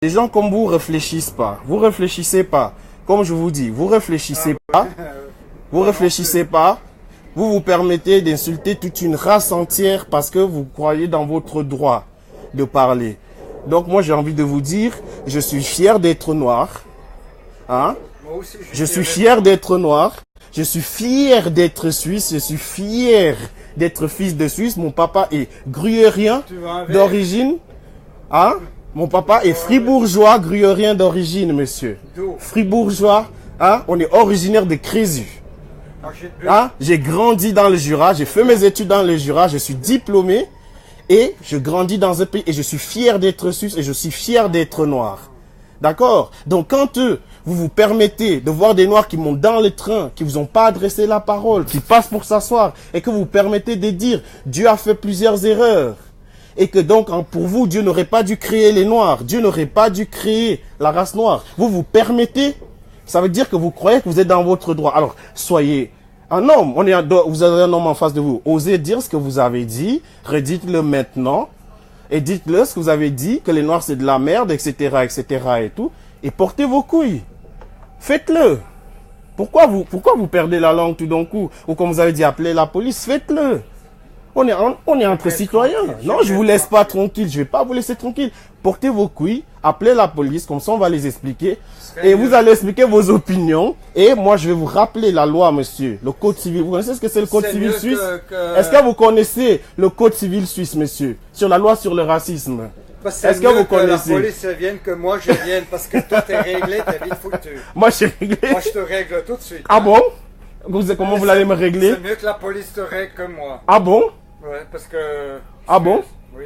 Les gens comme vous réfléchissent pas. Vous réfléchissez pas. Comme je vous dis, vous réfléchissez pas. Vous réfléchissez pas. Vous vous permettez d'insulter toute une race entière parce que vous croyez dans votre droit de parler. Donc moi j'ai envie de vous dire, je suis fier d'être noir. Hein? Moi aussi, Je suis fier d'être noir. Je suis fier d'être suisse. Je suis fier d'être fils de Suisse. Mon papa est gruyérien d'origine. Hein? Mon papa est fribourgeois, gruyérien d'origine, monsieur. Fribourgeois. Hein? On est originaire de Crézu. Hein? J'ai grandi dans le Jura. J'ai fait mes études dans le Jura. Je suis diplômé. Et je grandis dans un pays. Et je suis fier d'être suisse. Et je suis fier d'être noir. D'accord? Donc quand vous vous permettez de voir des noirs qui montent dans le train, qui vous ont pas adressé la parole, qui passent pour s'asseoir, et que vous vous permettez de dire Dieu a fait plusieurs erreurs, et que donc pour vous Dieu n'aurait pas dû créer les noirs, Dieu n'aurait pas dû créer la race noire. Vous vous permettez, ça veut dire que vous croyez que vous êtes dans votre droit. Alors soyez un homme, vous avez un homme en face de vous, osez dire ce que vous avez dit, redites-le maintenant. Et dites-le ce que vous avez dit, que les noirs c'est de la merde, etc., etc. et tout. Et portez vos couilles. Faites-le. Pourquoi vous perdez la langue tout d'un coup? Ou comme vous avez dit, appelez la police, faites-le. On est entre citoyens. Non, je vous laisse pas tranquille. Je vais pas vous laisser tranquille. Portez vos couilles, appelez la police, comme ça on va les expliquer. Et vous allez expliquer vos opinions. Et moi, je vais vous rappeler la loi, monsieur. Le code civil. Vous connaissez ce que c'est le code civil suisse? Est-ce que vous connaissez le code civil suisse, monsieur? Sur la loi sur le racisme. Est-ce que vous connaissez? Que la police vienne, que moi je vienne, parce que toi t'es réglé, t'es vite foutu. Moi je suis réglé. Moi je te règle tout de suite. Ah bon? Comment vous allez me régler? C'est mieux que la police te règle que moi. Ah bon? Ouais, parce que... Ah bon? Oui.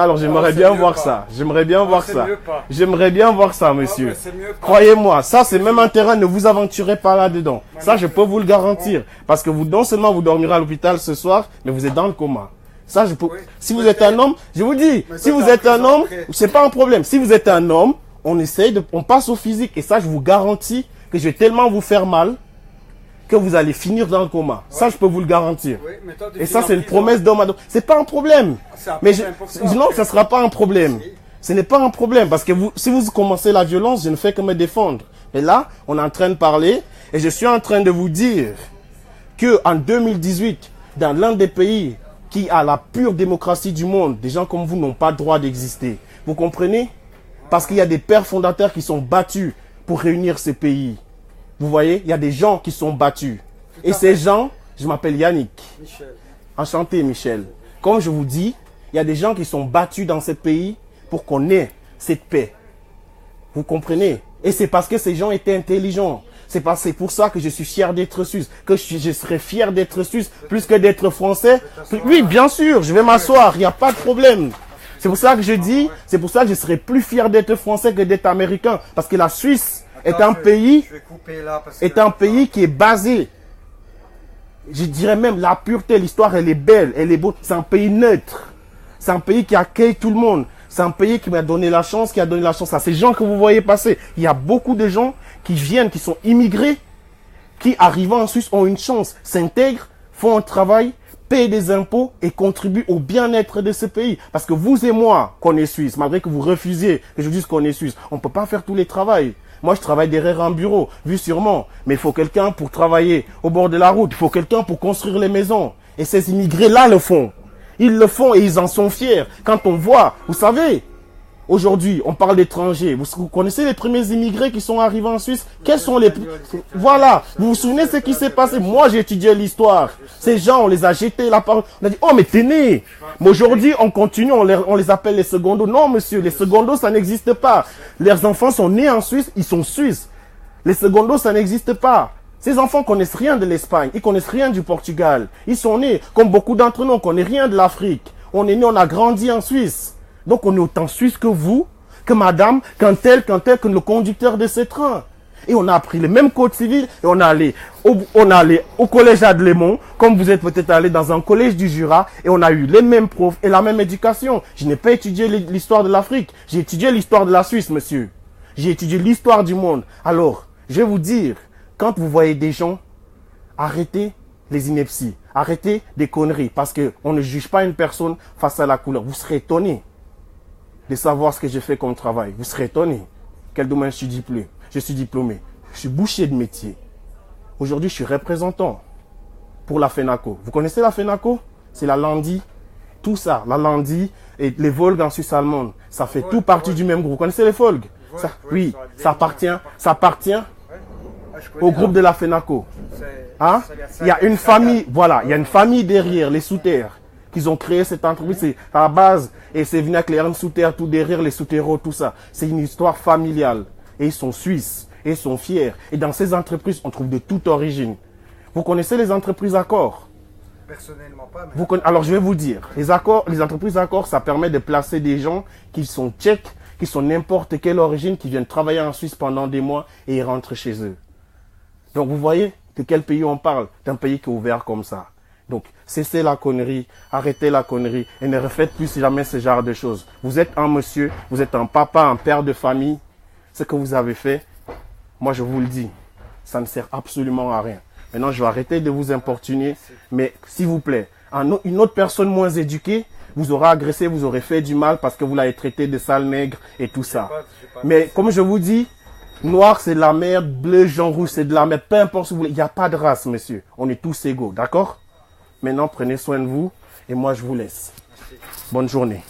Alors j'aimerais bien voir ça. J'aimerais bien voir ça. J'aimerais bien voir ça, monsieur. Croyez-moi, ça c'est même un terrain, ne vous aventurez pas là-dedans. Ça je peux vous le garantir. Parce que vous, non seulement vous dormirez à l'hôpital ce soir, mais vous êtes dans le coma. Ça, je peux... Si vous êtes un homme, je vous dis, si vous êtes un homme, c'est pas un problème. Si vous êtes un homme, on passe au physique. Et ça, je vous garantis que je vais tellement vous faire mal que vous allez finir dans le coma. Ça, je peux vous le garantir. Et ça, c'est une promesse d'homme à homme. C'est pas un problème. Mais non, ça sera pas un problème. Ce n'est pas un problème. Parce que si vous commencez la violence, je ne fais que me défendre. Et là, on est en train de parler. Et je suis en train de vous dire que en 2018, dans l'un des pays qui a la pure démocratie du monde, des gens comme vous n'ont pas le droit d'exister. Vous comprenez? Parce qu'il y a des pères fondateurs qui sont battus pour réunir ces pays. Vous voyez? Il y a des gens qui sont battus. Et ces gens, je m'appelle Yannick. Michel. Enchanté, Michel. Comme je vous dis, il y a des gens qui sont battus dans ces pays pour qu'on ait cette paix. Vous comprenez? Et c'est parce que ces gens étaient intelligents. C'est pour ça que je suis fier d'être suisse. Que je serais fier d'être suisse plus que d'être français. Oui, bien sûr, je vais m'asseoir, il n'y a pas de problème. C'est pour ça que je dis, c'est pour ça que je serais plus fier d'être français que d'être américain. Parce que la Suisse est un pays qui est basé, je dirais même la pureté, l'histoire elle est belle, elle est beau. C'est un pays neutre. C'est un pays qui accueille tout le monde. C'est un pays qui m'a donné la chance, qui a donné la chance à ces gens que vous voyez passer. Il y a beaucoup de gens qui viennent, qui sont immigrés, qui arrivant en Suisse ont une chance, s'intègrent, font un travail, payent des impôts et contribuent au bien-être de ce pays. Parce que vous et moi, qu'on est Suisse, malgré que vous refusiez que je dise qu'on est Suisse, on ne peut pas faire tous les travails. Moi, je travaille derrière un bureau, vu sûrement. Mais il faut quelqu'un pour travailler au bord de la route. Il faut quelqu'un pour construire les maisons. Et ces immigrés-là le font. Ils le font et ils en sont fiers. Quand on voit, vous savez, aujourd'hui, on parle d'étrangers. Vous connaissez les premiers immigrés qui sont arrivés en Suisse? Quels sont les... Voilà. Vous vous souvenez de ce qui s'est passé? Moi, j'ai étudié l'histoire. Ces gens, on les a jetés la parole. On a dit, oh, mais t'es né. Mais aujourd'hui, on continue, on les appelle les secondos. Non, monsieur, les secondos, ça n'existe pas. Leurs enfants sont nés en Suisse, ils sont suisses. Les secondos, ça n'existe pas. Ces enfants connaissent rien de l'Espagne, ils connaissent rien du Portugal. Ils sont nés, comme beaucoup d'entre nous, on connaît rien de l'Afrique. On est né, on a grandi en Suisse. Donc on est autant suisse que vous, que madame, qu'un tel, que le conducteur de ce train. Et on a appris le même code civil et on est allé au collège Adlémont, comme vous êtes peut-être allé dans un collège du Jura, et on a eu les mêmes profs et la même éducation. Je n'ai pas étudié l'histoire de l'Afrique, j'ai étudié l'histoire de la Suisse, monsieur. J'ai étudié l'histoire du monde. Alors, je vais vous dire, quand vous voyez des gens, arrêtez les inepties, arrêtez des conneries, parce qu'on ne juge pas une personne face à la couleur. Vous serez étonné. de savoir ce que j'ai fait comme travail. Vous serez étonné. Quel domaine je suis diplômé? Je suis diplômé. Je suis boucher de métier. Aujourd'hui, je suis représentant pour la FENACO. Vous connaissez la FENACO? C'est la Landi. Tout ça, la Landi et les Volgues en Suisse allemande, ça fait tout partie du même groupe. Vous connaissez les Volgues? Oui, ça appartient au groupe de la FENACO. Hein? Il y a une famille, voilà, il y a une famille derrière, les sous-terres, qu'ils ont créé cette entreprise. C'est à la base, et c'est venu avec les armes sous-terres, tout derrière, les sous-terreaux, tout ça. C'est une histoire familiale. Et ils sont suisses, et ils sont fiers. Et dans ces entreprises, on trouve de toute origine. Vous connaissez les entreprises accords? Personnellement pas. Mais... Alors je vais vous dire, les entreprises accords, ça permet de placer des gens qui sont tchèques, qui sont n'importe quelle origine, qui viennent travailler en Suisse pendant des mois et ils rentrent chez eux. Donc vous voyez de quel pays on parle? D'un pays qui est ouvert comme ça. Donc cessez la connerie, arrêtez la connerie et ne refaites plus jamais ce genre de choses. Vous êtes un monsieur, vous êtes un papa, un père de famille. Ce que vous avez fait, moi je vous le dis, ça ne sert absolument à rien. Maintenant, je vais arrêter de vous importuner. Mais s'il vous plaît, une autre personne moins éduquée vous aura agressé, vous aurez fait du mal parce que vous l'avez traité de sale nègre et tout ça. Mais comme je vous dis, noir c'est de la merde, bleu, jaune, rouge c'est de la merde. Peu importe ce que vous voulez, il n'y a pas de race, monsieur. On est tous égaux, d'accord? Maintenant, prenez soin de vous et moi je vous laisse. Bonne journée.